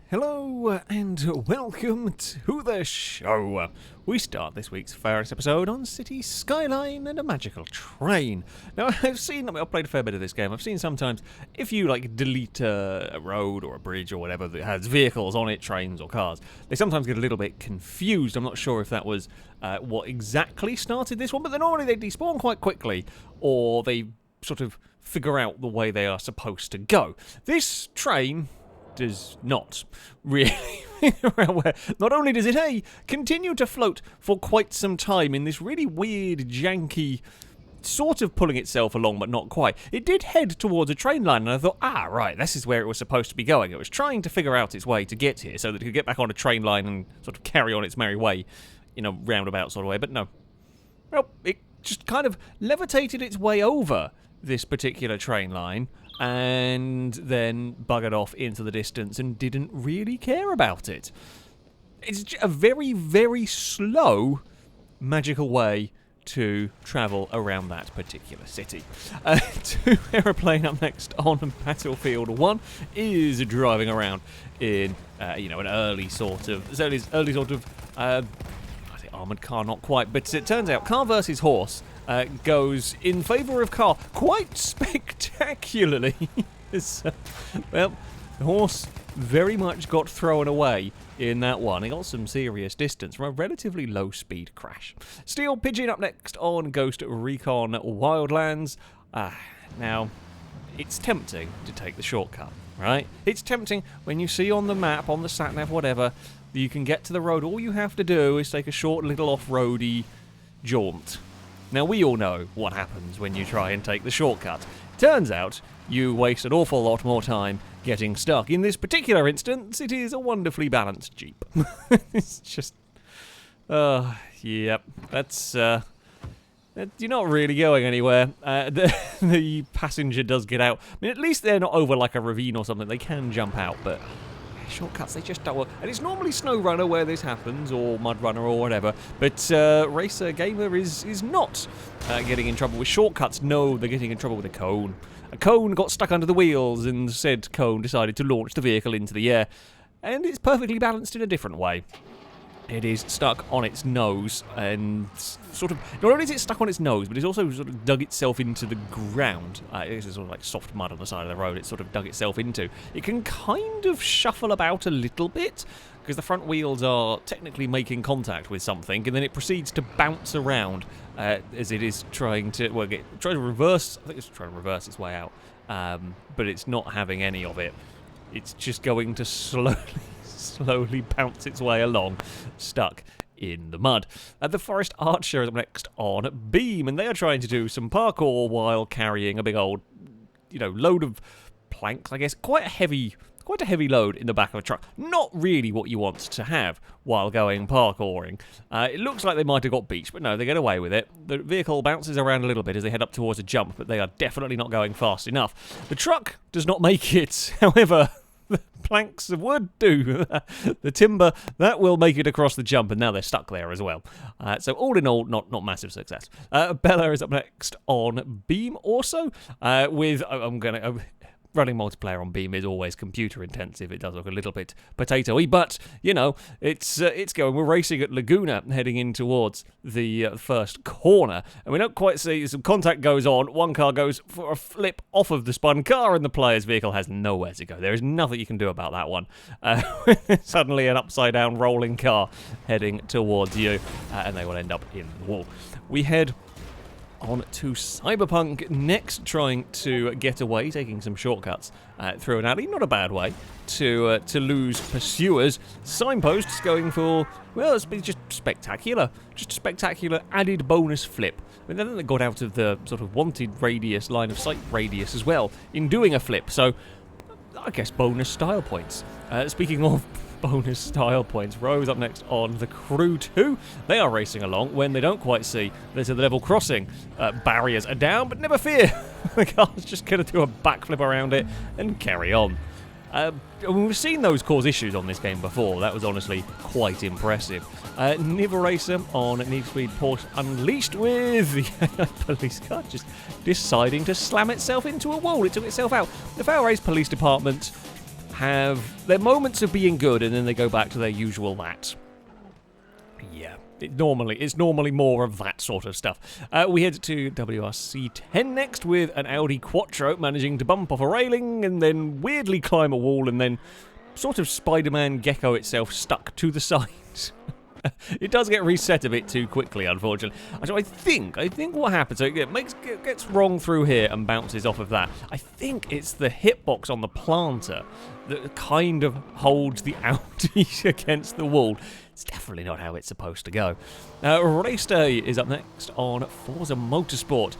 Hello and welcome to the show. We start this week's FailRace episode on City Skyline and a magical train. Now, I've played a fair bit of this game. I've seen sometimes if you delete a road or a bridge or whatever that has vehicles on it, trains or cars, they sometimes get a little bit confused. I'm not sure if that was what exactly started this one, but normally they despawn quite quickly or they sort of figure out the way they are supposed to go. This train does not really figure out where. Not only does it continue to float for quite some time in this really weird, janky, sort of pulling itself along but not quite. It did head towards a train line and I thought, right, this is where it was supposed to be going. It was trying to figure out its way to get here so that it could get back on a train line and sort of carry on its merry way in a roundabout sort of way, but no. Well, it just kind of levitated its way over this particular train line and then buggered off into the distance and didn't really care about it. It's a very, very slow magical way to travel around that particular city. To Aeroplane up next on Battlefield 1 is driving around in, an early sort of I say armoured car, not quite, but it turns out car versus horse goes in favour of car quite spectacularly. The horse very much got thrown away in that one. He got some serious distance from a relatively low speed crash. Steel Pigeon up next on Ghost Recon Wildlands. Now, it's tempting to take the shortcut, right? It's tempting when you see on the map, on the sat-nav, whatever, that you can get to the road. All you have to do is take a short little off-roady jaunt. Now, we all know what happens when you try and take the shortcut. Turns out, you waste an awful lot more time getting stuck. In this particular instance, it is a wonderfully balanced Jeep. It's just... yep. That's, you're not really going anywhere. The passenger does get out. I mean, at least they're not over like a ravine or something. They can jump out, but... shortcuts, they just don't work. And it's normally Snow Runner where this happens, or Mud Runner or whatever, but Racer Gamer is not getting in trouble with shortcuts. No, they're getting in trouble with a cone. A cone got stuck under the wheels, and said cone decided to launch the vehicle into the air, and it's perfectly balanced in a different way. It is stuck on its nose, and sort of... not only is it stuck on its nose, but it's also sort of dug itself into the ground. It's sort of like soft mud on the side of the road it's sort of dug itself into. It can kind of shuffle about a little bit, because the front wheels are technically making contact with something, and then it proceeds to bounce around as it is trying to... try to reverse... I think it's trying to reverse its way out, but it's not having any of it. It's just going to slowly bounce its way along, stuck in the mud. The Forest Archer is up next on Beam, and they are trying to do some parkour while carrying a big old, load of planks, I guess. Quite a heavy load in the back of a truck. Not really what you want to have while going parkouring. It looks like they might have got beached, but no, they get away with it. The vehicle bounces around a little bit as they head up towards a jump, but they are definitely not going fast enough. The truck does not make it, however... the planks of wood do. The timber, that will make it across the jump, and now they're stuck there as well. So all in all, not massive success. Bella is up next on Beam also, with... running multiplayer on Beam is always computer intensive. It does look a little bit potato-y, but, it's going. We're racing at Laguna, heading in towards the first corner, and we don't quite see... some contact goes on. One car goes for a flip off of the spun car, and the player's vehicle has nowhere to go. There is nothing you can do about that one. Suddenly an upside-down rolling car heading towards you, and they will end up in the wall. We head on to Cyberpunk next, trying to get away, taking some shortcuts through an alley. Not a bad way to lose pursuers. Signposts going for, well, it's been just spectacular. Just a spectacular added bonus flip. I mean, then they got out of the sort of wanted radius, line of sight radius as well, in doing a flip. So, I guess bonus style points. Speaking of bonus style points, Rose up next on the Crew 2. They are racing along when they don't quite see that the level crossing barriers are down, but never fear. The car's just going to do a backflip around it and carry on. We've seen those cause issues on this game before. That was honestly quite impressive. Niv Racer on Need for Speed Porsche Unleashed with the police car just deciding to slam itself into a wall. It took itself out. The FailRace Police Department have their moments of being good, and then they go back to their usual that. Yeah. It's normally more of that sort of stuff. We head to WRC10 next with an Audi Quattro managing to bump off a railing and then weirdly climb a wall and then sort of Spider-Man gecko itself stuck to the side. It does get reset a bit too quickly, unfortunately. So I think what happens, so it gets wrong through here and bounces off of that. I think it's the hitbox on the planter that kind of holds the Audi against the wall. It's definitely not how it's supposed to go. Race day is up next on Forza Motorsport.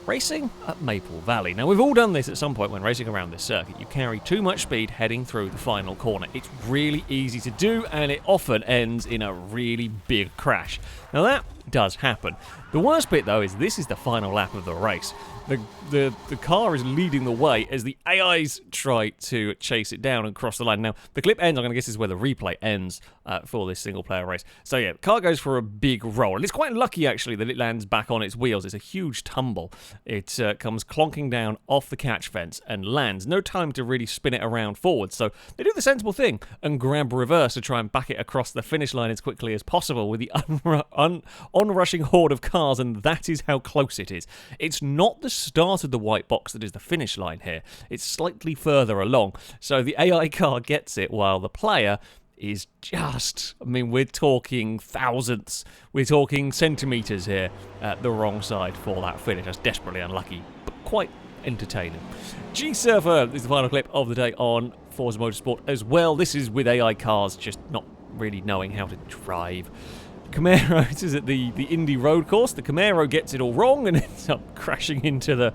Racing at Maple Valley. Now, we've all done this at some point when racing around this circuit. You carry too much speed heading through the final corner. It's really easy to do, and it often ends in a really big crash. Now, that does happen. The worst bit, though, is this is the final lap of the race. The car is leading the way as the AIs try to chase it down and cross the line. Now, the clip ends, I'm going to guess this is where the replay ends for this single-player race. So, yeah, the car goes for a big roll. And it's quite lucky, actually, that it lands back on its wheels. It's a huge tumble. It comes clonking down off the catch fence and lands. No time to really spin it around forward. So they do the sensible thing and grab reverse to try and back it across the finish line as quickly as possible with the onrushing horde of cars, and that is how close it is. It's not the start of the white box that is the finish line here. It's slightly further along. So the AI car gets it while the player is just, I mean, we're talking thousandths, we're talking centimetres here at the wrong side for that finish. That's desperately unlucky, but quite entertaining. G-Surfer is the final clip of the day on Forza Motorsport as well. This is with AI cars just not really knowing how to drive. Camaro, this is at the Indy road course. The Camaro gets it all wrong and ends up crashing into the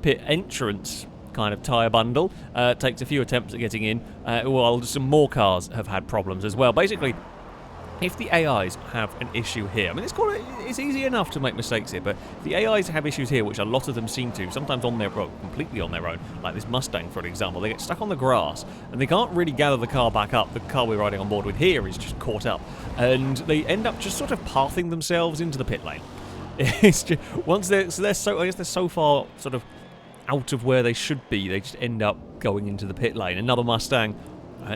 pit entrance kind of tyre bundle. Takes a few attempts at getting in, while some more cars have had problems as well. Basically, if the AIs have an issue here, I mean, it's easy enough to make mistakes here, but if the AIs have issues here, which a lot of them seem to, sometimes on their own, completely on their own, like this Mustang, for example, they get stuck on the grass, and they can't really gather the car back up. The car we're riding on board with here is just caught up, and they end up just sort of pathing themselves into the pit lane. It's just, I guess they're so far sort of out of where they should be, they just end up going into the pit lane. Another Mustang.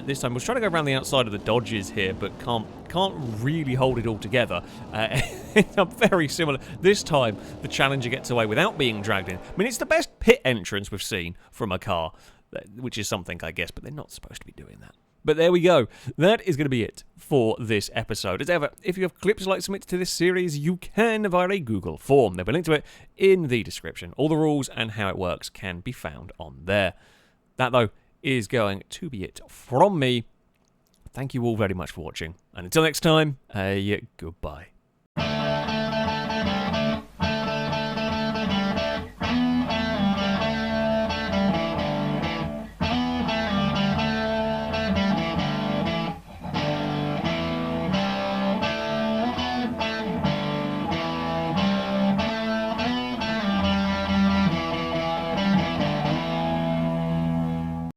This time, we're trying to go around the outside of the Dodges here, but can't really hold it all together. It's very similar. This time, the Challenger gets away without being dragged in. I mean, it's the best pit entrance we've seen from a car, which is something, I guess, but they're not supposed to be doing that. But there we go. That is going to be it for this episode. As ever, if you have clips you'd like to submit to this series, you can via a Google form. There'll be a link to it in the description. All the rules and how it works can be found on there. That, though, is going to be it from me. Thank you all very much for watching, and until next time, goodbye.